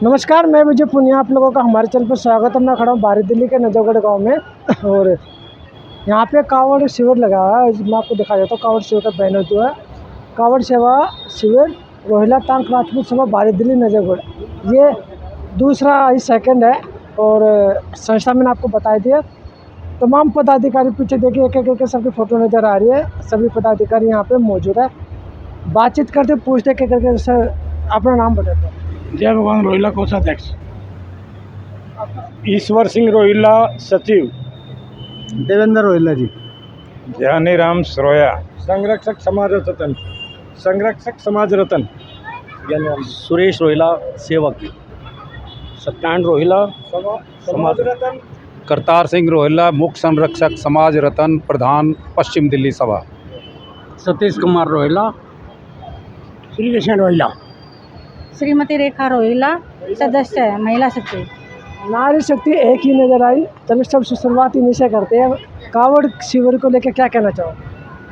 नमस्कार, मैं विजय पुनिया, आप लोगों का हमारे चैनल पर स्वागत है। मैं खड़ा हूँ बाहरी दिल्ली के नजफगढ़ गांव में और यहाँ पे कावड़ शिविर लगा हुआ है। मैं आपको दिखा देता हूँ कावड़ शिविर का बैनर जो है, कावड़ सेवा शिविर रोहिला टांक राजपूत सभा बाहरी दिल्ली नजफगढ़। ये दूसरा ही सेकंड है और संस्था मैंने आपको बता दिया। तमाम पदाधिकारी पीछे देखिए, एक एक सबकी फ़ोटो नज़र आ रही है। सभी पदाधिकारी यहाँ पर मौजूद है। बातचीत करते पूछते एक करके सर अपना नाम बताते हैं। जय भगवान रोहिला कोषाध्यक्ष ईश्वर सिंह रोहिला सचिव, देवेंद्र रोहिला जी, ध्यानीराम सरोया, संरक्षक समाज रतन, सुरेश रोहिला सेवक, सत्यान रोहिला समाज रतन, करतार सिंह रोहिला मुख्य संरक्षक समाज रतन प्रधान पश्चिम दिल्ली सभा, सतीश कुमार रोहिला, श्री कृष्ण रोहिला, श्रीमती रेखा रोहिला सदस्य है, महिला सचिव। नारी शक्ति एक ही नज़र आई। चलो सब शुरुआत इन्हीं से करते हैं। कावड़ शिविर को लेकर क्या कहना चाहो?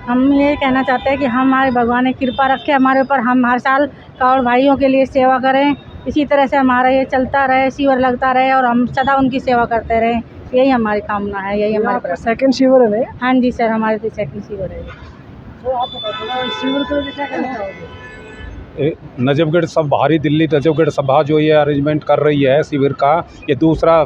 हम ये कहना चाहते हैं कि हमारे भगवान ने कृपा रखे हमारे ऊपर, हम हर साल कावड़ भाइयों के लिए सेवा करें। इसी तरह से हमारा ये चलता रहे, शिविर लगता रहे और हम सदा उनकी सेवा करते रहें। यही हमारी कामना है, यही हमारे सेकंड शिविर है नहीं? हाँ जी सर, हमारे तो सेकंड शिविर है। तो आप शिविर को लेकर क्या कहना चाहोगे? नजफगढ़ सब बाहरी दिल्ली नजफगढ़ सभा जो ये अरेंजमेंट कर रही है शिविर का, ये दूसरा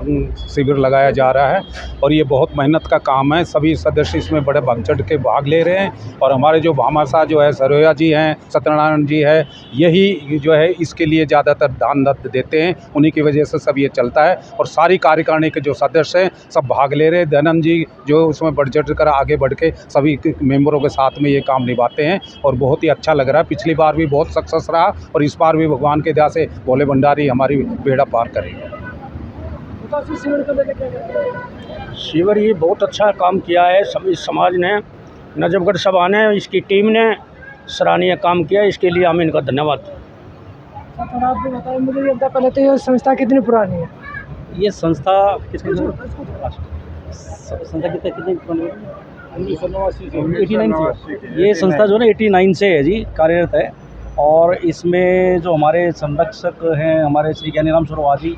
शिविर लगाया जा रहा है और ये बहुत मेहनत का काम है। सभी सदस्य इसमें बड़े बढ़ चढ़ के भाग ले रहे हैं और हमारे जो भामाशाह जो है सरोया जी हैं, सत्यनारायण जी है, यही जो है इसके लिए ज़्यादातर दान देते हैं। उन्हीं की वजह से सब ये चलता है और सारी कार्यकारिणी के जो सदस्य हैं सब भाग ले रहे हैं। दयानंद जी जो उसमें बढ़ चढ़ कर आगे बढ़ के सभी मेंबरों के साथ में ये काम निभाते हैं और बहुत ही अच्छा लग रहा है। पिछली बार भी बहुत सक्सेस रहा और इस बार भी भगवान के दया से भोले भंडारी हमारी बेड़ा पार करेंगे। शिविर ये बहुत अच्छा काम किया है। सभी समाज ने, नजफगढ़ सभा ने, इसकी टीम ने सराहनीय काम किया। इसके लिए हम इनका धन्यवाद। आप भी बताइए मुझे, ये पहले तो ये संस्था कितनी पुरानी है? ये संस्था कितनी पुरानी है? 89 से। ये संस्था जो है ना 89 से है जी, कार्यरत है। और इसमें जो हमारे संरक्षक हैं, हमारे श्री ज्ञानीराम सरोया जी,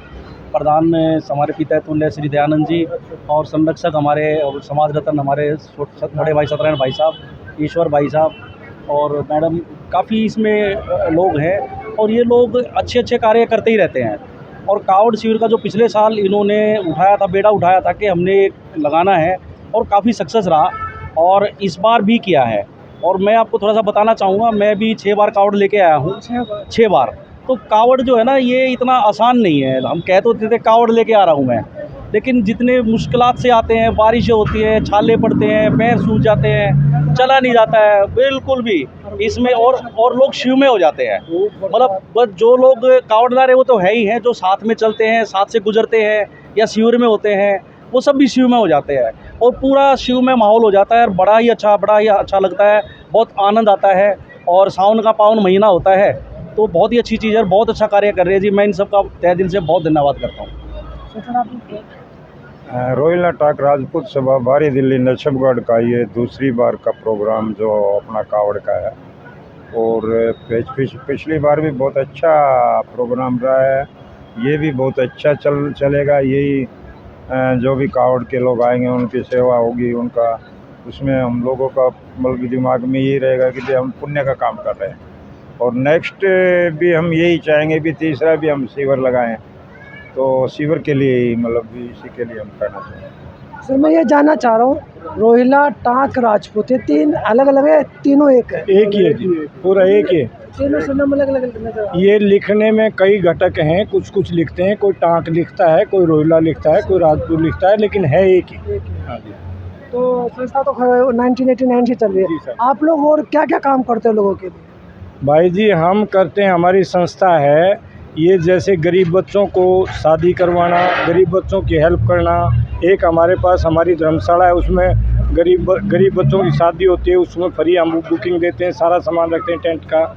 प्रधान में हमारे पिता तुल्य श्री दयानंद जी, और संरक्षक हमारे और समाज रत्न हमारे बड़े भाई सत्यनारायण भाई साहब, ईश्वर भाई साहब और मैडम, काफ़ी इसमें लोग हैं और ये लोग अच्छे अच्छे कार्य करते ही रहते हैं। और कावड़ शिविर का जो पिछले साल इन्होंने उठाया था, बेड़ा उठाया था कि हमने लगाना है और काफ़ी सक्सेस रहा और इस बार भी किया है। और मैं आपको थोड़ा सा बताना चाहूँगा, मैं भी 6 बार कावड़ लेके आया हूँ। 6 बार। तो कावड़ जो है ना ये इतना आसान नहीं है। हम कह तो देते कावड़ लेके आ रहा हूँ मैं, लेकिन जितने मुश्किलात से आते हैं, बारिशें होती हैं, छाले पड़ते हैं, पैर सूज जाते हैं, चला नहीं जाता है बिल्कुल भी इसमें, और लोग शिव में हो जाते हैं। मतलब बस जो लोग कावड़दार वो तो है ही हैं, जो साथ में चलते हैं, साथ से गुजरते हैं या शिविर में होते हैं, वो सब भी शिव में हो जाते हैं और पूरा शिव में माहौल हो जाता है और बड़ा ही अच्छा लगता है। बहुत आनंद आता है और सावन का पावन महीना होता है, तो बहुत ही अच्छी चीज़ है। बहुत अच्छा कार्य कर रहे हैं जी। मैं इन सब का तहे दिल से बहुत धन्यवाद करता हूँ। रोहिला टांक राजपूत सभा बाहरी दिल्ली नजफगढ़ का ये दूसरी बार का प्रोग्राम जो अपना कावड़ का है और पिछली बार भी बहुत अच्छा प्रोग्राम रहा है। ये भी बहुत अच्छा चलेगा। यही जो भी कावड़ के लोग आएंगे उनकी सेवा होगी, उनका उसमें हम लोगों का बल्कि दिमाग में यही रहेगा कि हम पुण्य का काम कर रहे हैं और नेक्स्ट भी हम यही चाहेंगे भी तीसरा भी हम शिविर लगाएं, तो शिविर के लिए ही मतलब इसी के लिए हम करना चाहेंगे। सर मैं ये जानना चाह रहा हूँ, रोहिला टांक राजपूत ये 3 अलग अलग है, तीनों एक है? एक ही है जी, पूरा एक ही है। तीनों से नाम अलग अलग। ये लिखने में कई घटक हैं, कुछ लिखते हैं, कोई टांक लिखता है, कोई रोहिला लिखता है, कोई राजपूत लिखता है, लेकिन है एक ही। हाँ जी। तो संस्था तो 1989 से चल रही है। आप लोग और क्या क्या काम करते हैं लोगों के लिए? भाई जी हम करते हैं, हमारी संस्था है ये, जैसे गरीब बच्चों को शादी करवाना, गरीब बच्चों की हेल्प करना। एक हमारे पास हमारी धर्मशाला है, उसमें गरीब बच्चों की शादी होती है, उसमें फ्री हम बुकिंग देते हैं, सारा सामान रखते हैं टेंट का।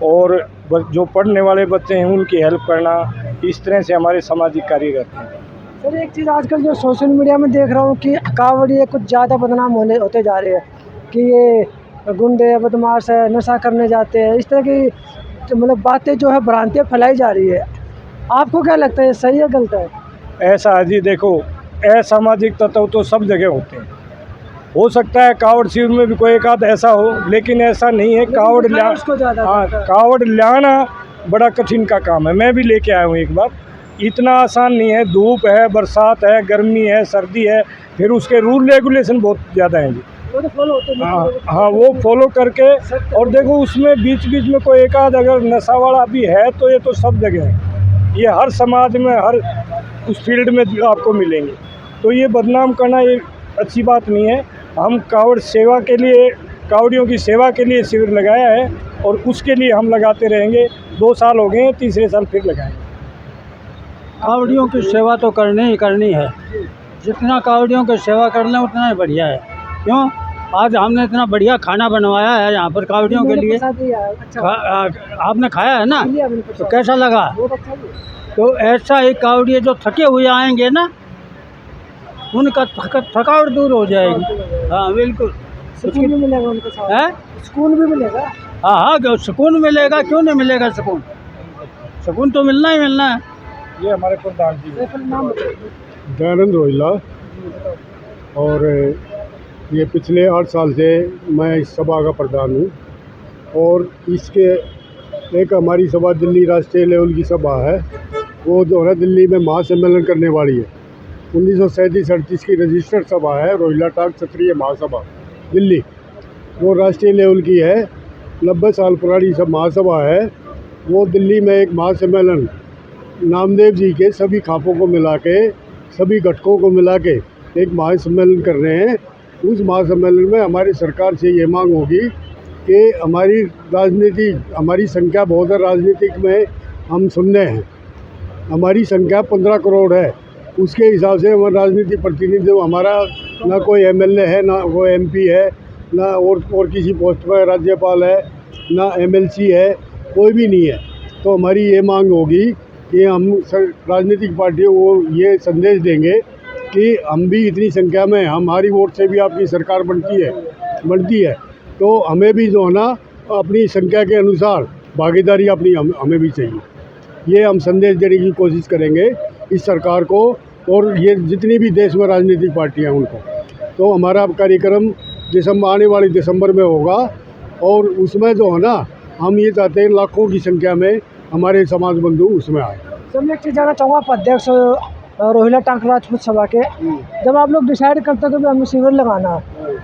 और जो पढ़ने वाले बच्चे हैं उनकी हेल्प करना, इस तरह से हमारे सामाजिक कार्य रहते हैं। सर एक चीज़ आजकल जो सोशल मीडिया में देख रहा हूँ कि कावड़िए कुछ ज़्यादा बदनाम होते जा रहे हैं कि ये गुंडे बदमाश है, नशा करने जाते हैं, इस तरह की मतलब बातें जो है भ्रांतियाँ फैलाई जा रही है। आपको क्या लगता है, सही है गलत है? ऐसा है जी, देखो असामाजिक तत्व तो सब जगह होते हैं। हो सकता है कावड़ शिविर में भी कोई एक आध ऐसा हो, लेकिन ऐसा नहीं है। कावड़ दिखाया उसको ज़्यादा हाँ, जाता है। कावड़ लाना बड़ा कठिन का काम है। मैं भी लेके आया हूँ एक बार, इतना आसान नहीं है। धूप है, बरसात है, गर्मी है, सर्दी है, फिर उसके रूल रेगुलेशन बहुत ज़्यादा हैं जी। वो तो फॉलो होते हैं। हाँ, वो फॉलो करके। और देखो उसमें बीच बीच में कोई एक आध अगर नशा वाला भी है तो ये तो सब जगह है, ये हर समाज में, हर उस फील्ड में आपको मिलेंगे। तो ये बदनाम करना ये अच्छी बात नहीं है। हम कावड़ सेवा के लिए, कावड़ियों की सेवा के लिए शिविर लगाया है और उसके लिए हम लगाते रहेंगे। 2 साल हो गए हैं, तीसरे साल फिर लगाएंगे। कावड़ियों की सेवा तो करनी ही करनी है। जितना कावड़ियों की सेवा कर लें उतना ही बढ़िया है। क्यों? आज हमने इतना बढ़िया खाना बनवाया है यहाँ पर कावड़ियों के लिए। अच्छा, आपने खाया है ना, लिया मैंने तो प्रसाद। कैसा लगा? बहुत अच्छा जी। तो ऐसा ही कावड़िए जो थके हुए आएंगे ना, उनका थकावट दूर हो जाएगी। हाँ बिल्कुल। सुकून भी मिलेगा उनके साथ। है? सुकून भी मिलेगा। हाँ हाँ, सुकून मिलेगा, क्यों नहीं मिलेगा सुकून? सुकून तो मिलना ही मिलना है। ये हमारे प्रधान जी सैफ अली नाम बताइए। दयानंद रोहिला। और ये पिछले 8 साल से मैं इस सभा का प्रधान हूँ। और इसके एक हमारी सभा दिल्ली राष्ट्रीय लेवल की सभा है, वो जो है दिल्ली में महासम्मेलन करने वाली है। 1937-38 की रजिस्टर्ड सभा है, रोहिला टाक क्षत्रिय महासभा दिल्ली। वो राष्ट्रीय लेवल की है, 90 साल पुरानी सब महासभा है। वो दिल्ली में एक महासम्मेलन नामदेव जी के सभी खापों को मिला के, सभी घटकों को मिला के एक महासम्मेलन कर रहे हैं। उस महासम्मेलन में हमारी सरकार से ये मांग होगी कि हमारी राजनीति, हमारी संख्या बहुत है राजनीतिक में, हम सुनने हैं हमारी संख्या 15 करोड़ है। उसके हिसाब से हमारा राजनीतिक प्रतिनिधित्व, हमारा ना कोई एमएलए है, ना कोई एमपी है, ना और किसी पोस्ट पर राज्यपाल है, ना एमएलसी है, कोई भी नहीं है। तो हमारी ये मांग होगी कि हम राजनीतिक पार्टियों को ये संदेश देंगे कि हम भी इतनी संख्या में, हमारी वोट से भी आपकी सरकार बनती है, तो हमें भी जो है ना अपनी संख्या के अनुसार भागीदारी अपनी हमें भी चाहिए। ये हम संदेश देने की कोशिश करेंगे इस सरकार को और ये जितनी भी देश में राजनीतिक पार्टियां हैं उनको। तो हमारा कार्यक्रम आने वाले दिसंबर में होगा और उसमें जो है ना हम ये चाहते हैं लाखों की संख्या में हमारे समाज बंधु उसमें आए। सर मैं एक चीज़ जानना चाहूँगा, आप अध्यक्ष रोहिला टांक राजपूत सभा के, जब आप लोग डिसाइड करते हो कि हमें शिविर लगाना है,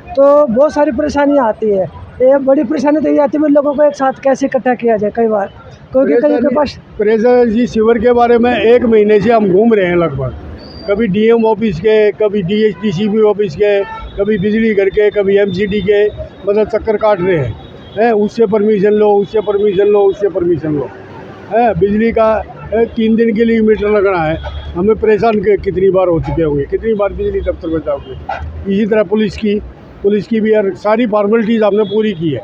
तो बहुत सारी परेशानियाँ आती है। ये बड़ी परेशानी तो ये आती है लोगों को एक साथ कैसे इकट्ठा किया जाए। कई बार क्योंकि कई के पास प्रेशर जी शिविर के बारे में 1 महीने से हम घूम रहे हैं लगभग। कभी डीएम ऑफिस के, कभी डीएसटीसीबी ऑफिस के, कभी बिजली घर के, कभी एमसीडी के, मतलब चक्कर काट रहे हैं। उससे परमिशन लो, उससे परमिशन लो, उससे परमिशन लो। बिजली का 3 दिन के लिए मीटर लगना है, हमें परेशान कितनी बार हो चुके होंगे, कितनी बार बिजली दफ्तर में जाओगे। इसी तरह पुलिस की भी यार सारी फॉर्मेलिटीज़ हमने पूरी की है।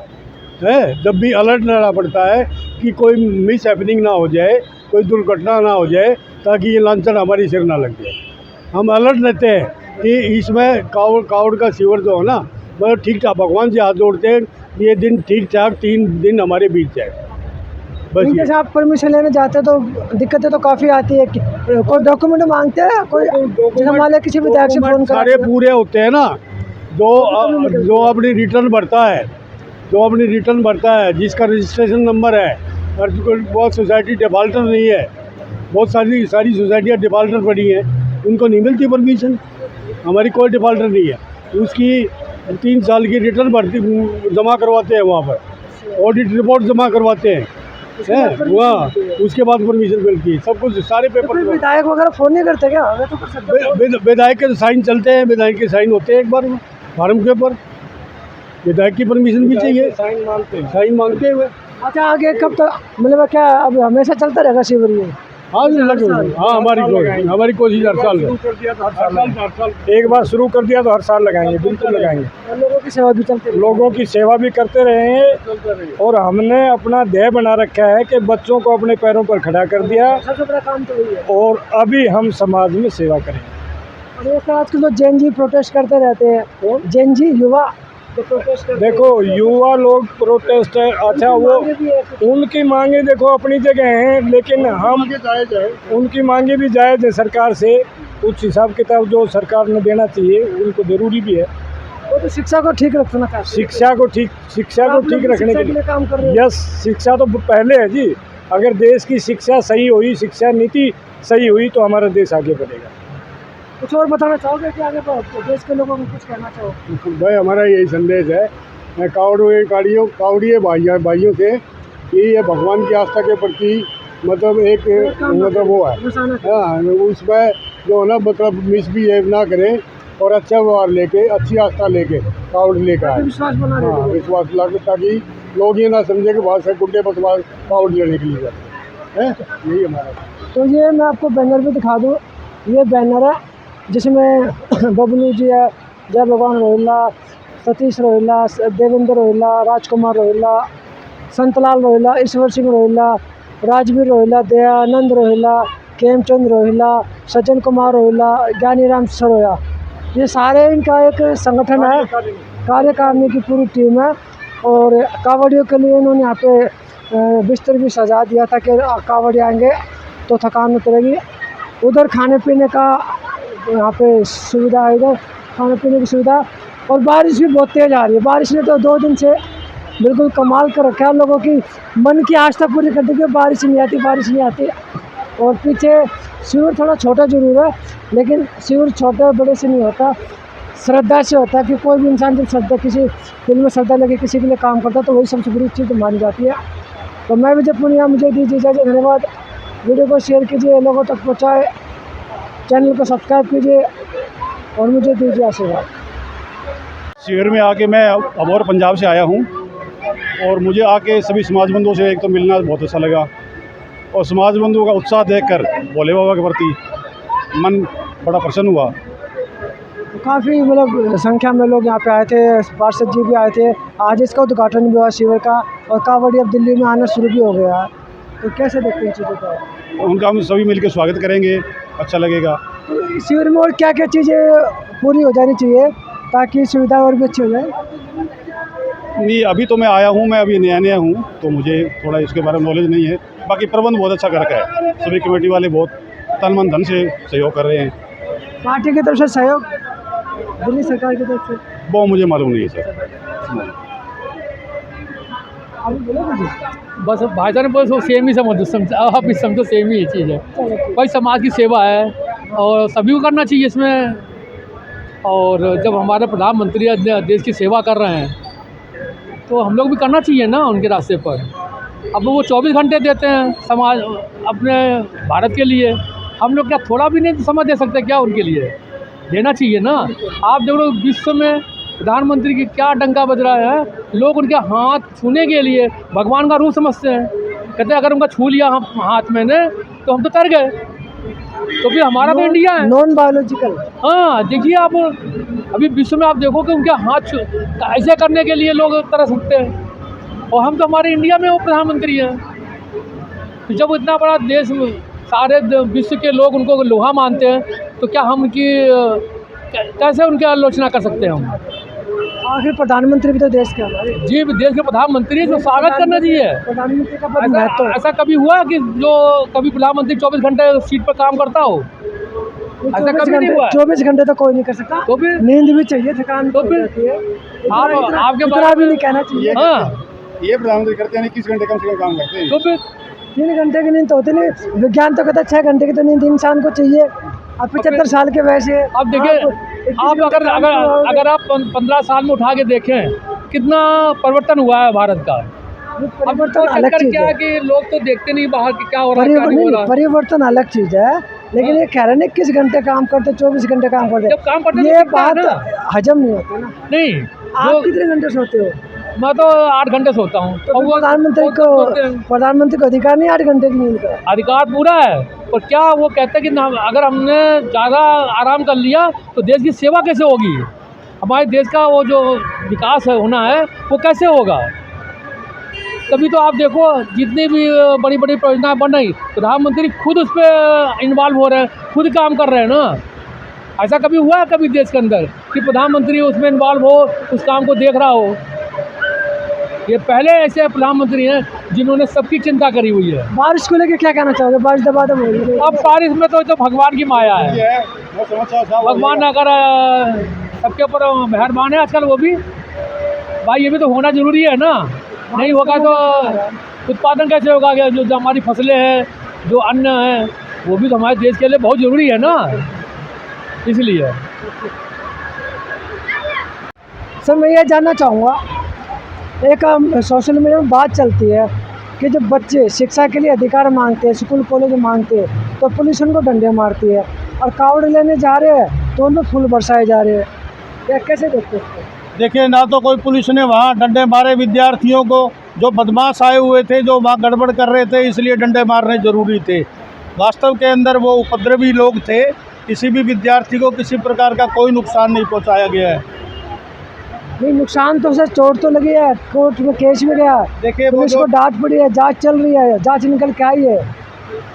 जब भी अलर्ट रहना पड़ता है कि कोई मिस हैपनिंग ना हो जाए, कोई दुर्घटना ना हो जाए, ताकि ये लांछन हमारी सिर ना लग जाए। हम अलर्ट रहते हैं कि इसमें कावड़ का शिविर जो है ना, मतलब ठीक ठाक भगवान से हाथ जोड़ते हैं, ये दिन ठीक ठाक 3 दिन हमारे बीत जाए बस। इनके से आप परमिशन लेने जाते हैं तो दिक्कतें तो काफ़ी आती है। कोई डॉक्यूमेंट मांगते हैं, कोई जैसे मान लें किसी विधायक से फ़ोन सारे पूरे होते हैं ना, जो अपनी रिटर्न भरता है, जिसका रजिस्ट्रेशन नंबर है, और बहुत सोसाइटी डिफाल्टर नहीं है, बहुत सारी सोसाइटियाँ डिफाल्टर पड़ी हैं, उनको नहीं मिलती परमिशन। हमारी कोई डिफाल्टर नहीं है, उसकी 3 साल की रिटर्न जमा करवाते हैं वहाँ पर, ऑडिट रिपोर्ट जमा करवाते हैं वहाँ, उसके बाद परमिशन मिलती है। सब कुछ सारे पेपर। विधायक वगैरह फ़ोन नहीं करते क्या? हमें तो कर सकते हैं। विधायक के साइन चलते हैं, विधायक के साइन होते हैं एक बार फार्म के ऊपर, विधायक की परमिशन भी चाहिए, साइन मांगते हुए। अच्छा आगे कब तक, मतलब क्या अब हमेशा चलता रहेगा शिविर ये? हाँ हमारी कोशिश हर साल है। एक बार शुरू कर दिया तो हर साल लगाएंगे, बिल्कुल लगाएंगे। और लोगों की सेवा भी चलती है। लोगों की सेवा भी करते रहे हैं और हमने अपना ध्येय बना रखा है कि बच्चों को अपने पैरों पर खड़ा कर दिया सबसे बड़ा काम तो वही है। और अभी हम समाज में सेवा करेंगे। और ये आजकल तो जैन जी प्रोटेस्ट करते रहते हैं, जैन जी युवा जो प्रोटेस्ट करते देखो युवा लोग प्रोटेस्ट है, अच्छा वो मांगे भी है कुछ। उनकी मांगे देखो अपनी जगह हैं, लेकिन हम जायज़ है। उनकी मांगे भी जायज़ है सरकार से, कुछ हिसाब किताब जो सरकार ने देना चाहिए उनको ज़रूरी भी है। वो तो शिक्षा को ठीक रखना चाहते हैं। शिक्षा को ठीक रखने शिक्षा के के लिए लिए काम कर रहे हैं। यस, शिक्षा तो पहले है जी। अगर देश की शिक्षा सही हुई, शिक्षा नीति सही हुई तो हमारा देश आगे बढ़ेगा। कुछ और बताना चाहोगे कि आगे देश के लोगों को कुछ कहना चाहो? भाई हमारा यही संदेश है कावड़िए भाइयों से कि ये भगवान की आस्था के प्रति मतलब एक मतलब वो है, निशाना हाँ, उसमें जो है ना मतलब मिसबिहेव ना करें और अच्छा व्यवहार लेके अच्छी आस्था लेके कावड़ लेकर आए। विश्वास बना हाँ, रहे विश्वास लाके, ताकि लोग ये ना समझे कि बहुत से गुड्डे बदमाश कावड़ लेने के लिए जाते हैं। यही हमारा। तो ये मैं आपको बैनर भी दिखा दूँ। ये बैनर है जिसमें बबलू जी है, जय भगवान रोहिल्ला, सतीश रोहिल्ला, देवेंद्र रोहिल्ला, राजकुमार रोहिल्ला, संतलाल रोहिल्ला, ईश्वर सिंह रोहिल्ला, राजवीर रोहिल्ला, दयानंद रोहिल्ला, खेमचंद रोहिल्ला, सज्जन कुमार रोहिल्ला, ज्ञानीराम सरोया, ये सारे इनका एक संगठन है, कार्यकारिणी की पूरी टीम है। और कावड़ियों के लिए इन्होंने यहाँ पे बिस्तर भी सजा दिया था कि कावड़ी आएंगे तो थकान उतरेगी। उधर खाने पीने का यहाँ पे सुविधा है, इधर खाने पीने की सुविधा। और बारिश भी बहुत तेज़ आ रही है। बारिश ने तो 2 दिन से बिल्कुल कमाल कर रखा है, लोगों की मन की आस्था पूरी कर दी कि बारिश नहीं आती। और पीछे शिविर थोड़ा छोटा जरूर है, लेकिन शिविर छोटे बड़े से नहीं होता, श्रद्धा से होता है। कि कोई भी इंसान जब श्रद्धा किसी दिल में श्रद्धा लगे किसी के लिए काम करता है तो वही सबसे बड़ी चीज़ मानी जाती है। तो मैं विजय पुनिया, मुझे दीजिए इजाज़त। धन्यवाद। वीडियो को शेयर कीजिए, लोगों तक पहुँचाए, चैनल को सब्सक्राइब कीजिए और मुझे दीजिए आशीर्वाद। शिविर में आके मैं अब और पंजाब से आया हूँ और मुझे आके सभी समाज बंधुओं से एक तो मिलना बहुत अच्छा लगा और समाज बंधुओं का उत्साह देखकर भोले बाबा के प्रति मन बड़ा प्रसन्न हुआ। काफ़ी मतलब संख्या में लोग यहाँ पे आए थे, पार्षद जी भी आए थे। आज इसका उद्घाटन भी हुआ शिविर का, और कावड़ी अब दिल्ली में आना शुरू भी हो गया है। तो कैसे देखते हैं चीज़ों को? उनका हम सभी मिलकर स्वागत करेंगे, अच्छा लगेगा। तो शिविर में और क्या क्या चीज़ें पूरी हो जानी चाहिए ताकि सुविधा और भी अच्छी हो जाए? नहीं, अभी तो मैं आया हूँ, मैं अभी नया हूँ तो मुझे थोड़ा इसके बारे में नॉलेज नहीं है। बाकी प्रबंध बहुत अच्छा कर रखा है, सभी कमेटी वाले बहुत तन मन धन से सहयोग कर रहे हैं। पार्टी की तरफ से सहयोग, दिल्ली सरकार की तरफ से वो मुझे मालूम नहीं है सर। अभी बोलो मुझे। बस भाईजान ने बोल सेम ही समझो, आप भी समझो सेम ही चीज़ है। भाई समाज की सेवा है और सभी को करना चाहिए इसमें। और जब हमारे प्रधानमंत्री देश की सेवा कर रहे हैं तो हम लोग भी करना चाहिए ना उनके रास्ते पर। अब वो 24 घंटे देते हैं समाज अपने भारत के लिए, हम लोग क्या थोड़ा भी नहीं समय दे सकते क्या उनके लिए? देना चाहिए ना। आप देखो विश्व में प्रधानमंत्री की क्या डंका बज रहा है, लोग उनके हाथ छूने के लिए भगवान का रूप समझते हैं। कहते हैं अगर उनका छू लिया हम हाथ में ने तो हम तो तर गए। तो भी हमारा तो इंडिया है, नॉन बायोलॉजिकल। हाँ देखिए आप अभी विश्व में आप देखो कि उनके हाथ ऐसे करने के लिए लोग तरस सकते हैं, और हम तो हमारे इंडिया में वो प्रधानमंत्री हैं। तो जब इतना बड़ा देश में सारे विश्व के लोग उनको लोहा मानते हैं तो क्या हम उनकी कैसे उनकी आलोचना कर सकते हैं हम? आखिर प्रधानमंत्री भी तो देश के हमारे। जी देश के प्रधानमंत्री तो स्वागत करना चाहिए। प्रधानमंत्री का पद महत्व है। ऐसा कभी हुआ कि जो कभी प्रधानमंत्री 24 घंटे सीट पर काम करता हो? ऐसा कभी नहीं हुआ। 24 घंटे तो कोई नहीं कर सकता। तो फिर नींद भी चाहिए, थकान तो फिर होती है। आपके इतना भी नहीं कहना चाहिए। हाँ ये प्रधानमंत्री करते हैं 21 घंटे कम से कम काम करते हैं। तो फिर 3 घंटे की नींद तो होती नहीं। विज्ञान तो कहता है 6 घंटे की तो नींद इंसान को चाहिए। अब 75 साल के वैसे अब देखिए आप अगर आप 15 साल में उठा के देखें कितना परिवर्तन हुआ है भारत का। अब तो अलग चीज़ क्या है। कि लोग तो देखते नहीं बाहर की क्या हो रहा है क्या नहीं हो रहा। परिवर्तन अलग चीज़ है, लेकिन ये कह रहे हैं 21 घंटे काम करते, 24 घंटे काम जब करते, काम करते ये तो बात ना। हजम नहीं होती ना। नहीं आप कितने घंटे सोते हो? मैं तो 8 घंटे सोता हूँ। तो प्रधानमंत्री को अधिकार नहीं 8 घंटे की नींद का? अधिकार पूरा है, और क्या वो कहते हैं कि अगर हमने ज़्यादा आराम कर लिया तो देश की सेवा कैसे होगी? हमारे देश का वो जो विकास है होना है वो कैसे होगा? तभी तो आप देखो जितनी भी बड़ी बड़ी परियोजनाएं बन रही, प्रधानमंत्री खुद उस पर इन्वॉल्व हो रहे हैं, खुद काम कर रहे हैं ना। ऐसा कभी हुआ है कभी देश के अंदर कि प्रधानमंत्री उसमें इन्वॉल्व हो, उस काम को देख रहा हो? ये पहले ऐसे प्रधानमंत्री हैं जिन्होंने सबकी चिंता करी हुई है। बारिश को लेके क्या कहना चाहोगे? बारिश दबादब हो रही है। अब बारिश में तो भगवान की माया है, भगवान अगर सबके ऊपर मेहरबान है आजकल, वो भी भाई ये भी तो होना ज़रूरी है ना। नहीं होगा तो उत्पादन कैसे होगा? जो हमारी फसलें हैं, जो अन्न है, वो भी तो हमारे देश के लिए बहुत ज़रूरी है ना, इसलिए। सर मैं ये जानना चाहूँगा, एक सोशल मीडिया में बात चलती है कि जब बच्चे शिक्षा के लिए अधिकार मांगते हैं, स्कूल कॉलेज मांगते हैं, तो पुलिस उनको डंडे मारती है, और कावड़ लेने जा रहे हैं तो उन पर फूल बरसाए जा रहे हैं। क्या कैसे देखते हैं? देखिए, ना तो कोई पुलिस ने वहाँ डंडे मारे विद्यार्थियों को, जो बदमाश आए हुए थे, जो वहाँ गड़बड़ कर रहे थे, इसलिए डंडे मारने ज़रूरी थे। वास्तव के अंदर वो उपद्रवी लोग थे, किसी भी विद्यार्थी को किसी प्रकार का कोई नुकसान नहीं पहुँचाया गया है। नहीं, नुकसान तो सर, चोट तो लगी है, कोर्ट में केस भी गया। देखिए, पुलिस को डांट पड़ी है, जांच चल रही है, जांच निकल के आई है।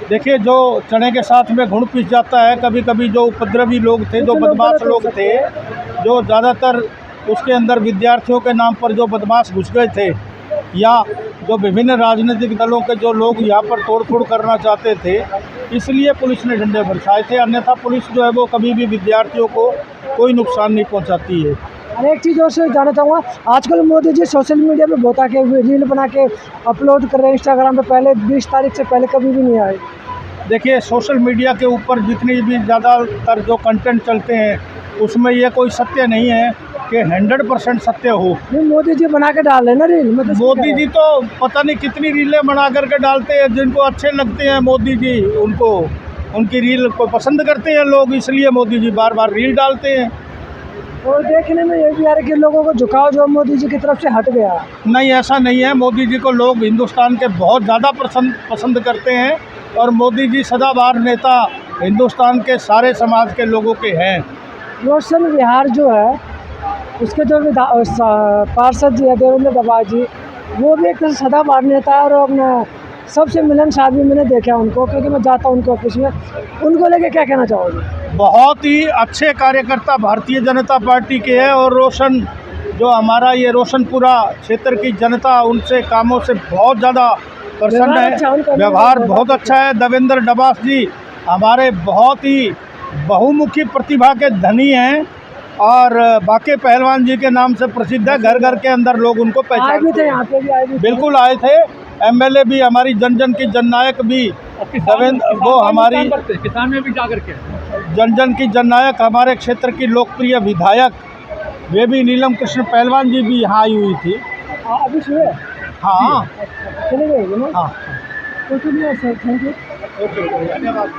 देखिए, जो चने के साथ में घुन पिस जाता है, कभी कभी जो उपद्रवी लोग थे, जो बदमाश लोग थे, जो ज़्यादातर उसके अंदर विद्यार्थियों के नाम पर जो बदमाश घुस गए थे, या जो विभिन्न राजनीतिक दलों के जो लोग यहाँ पर तोड़फोड़ करना चाहते थे, इसलिए पुलिस ने डंडे बरसाए थे। अन्यथा पुलिस जो है वो कभी भी विद्यार्थियों को कोई नुकसान नहीं पहुँचाती है। और एक चीज़ और से जानना चाहूँगा, आजकल मोदी जी सोशल मीडिया पे बहुत आके रील बना के अपलोड कर रहे हैं इंस्टाग्राम पे, पहले 20 तारीख से पहले कभी भी नहीं आए। देखिए, सोशल मीडिया के ऊपर जितनी भी ज़्यादातर जो कंटेंट चलते हैं, उसमें ये कोई सत्य नहीं है कि 100% सत्य हो। नहीं, मोदी जी बना के डाल रहे ना रील। मतलब मोदी जी तो पता नहीं कितनी रीलें बना करके डालते हैं, जिनको अच्छे लगते हैं मोदी जी, उनको उनकी रील को पसंद करते हैं लोग, इसलिए मोदी जी बार बार रील डालते हैं। और देखने में ये भी आ रहा है कि लोगों को झुकाव जो मोदी जी की तरफ से हट गया। नहीं, ऐसा नहीं है। मोदी जी को लोग हिंदुस्तान के बहुत ज़्यादा पसंद करते हैं, और मोदी जी सदाबहार नेता हिंदुस्तान के सारे समाज के लोगों के हैं। रोशन विहार जो है, उसके जो पार्षद जी है देवेंद्र दबा जी, वो भी एक तरह से सदाबहार नेता है, और अपना सबसे मिलनसार भी मैंने देखा उनको, क्योंकि मैं जाता हूँ उनके ऑफिस में। उनको लेके क्या कहना चाहोगे? बहुत ही अच्छे कार्यकर्ता भारतीय जनता पार्टी के हैं, और रोशन जो हमारा ये रोशनपुरा क्षेत्र की जनता उनसे कामों से बहुत ज़्यादा प्रसन्न है। व्यवहार बहुत अच्छा है। देवेंद्र डबास जी हमारे बहुत ही बहुमुखी प्रतिभा के धनी हैं, और बाके पहलवान जी के नाम से प्रसिद्ध है। घर घर के अंदर लोग उनको पहचानते हैं। यहाँ पे भी आए भी थे। बिल्कुल आए थे। एमएलए भी, हमारी जन जन की जननायक भी देवेंद्र, वो हमारी किसान में भी जा करके जन जन की जननायक, हमारे क्षेत्र की लोकप्रिय विधायक, वे भी नीलम कृष्ण पहलवान जी भी यहाँ आई हुई थी। अभी सुबह? हाँ, चले गए ना? हाँ। तो सर, थैंक यू। ओके, धन्यवाद।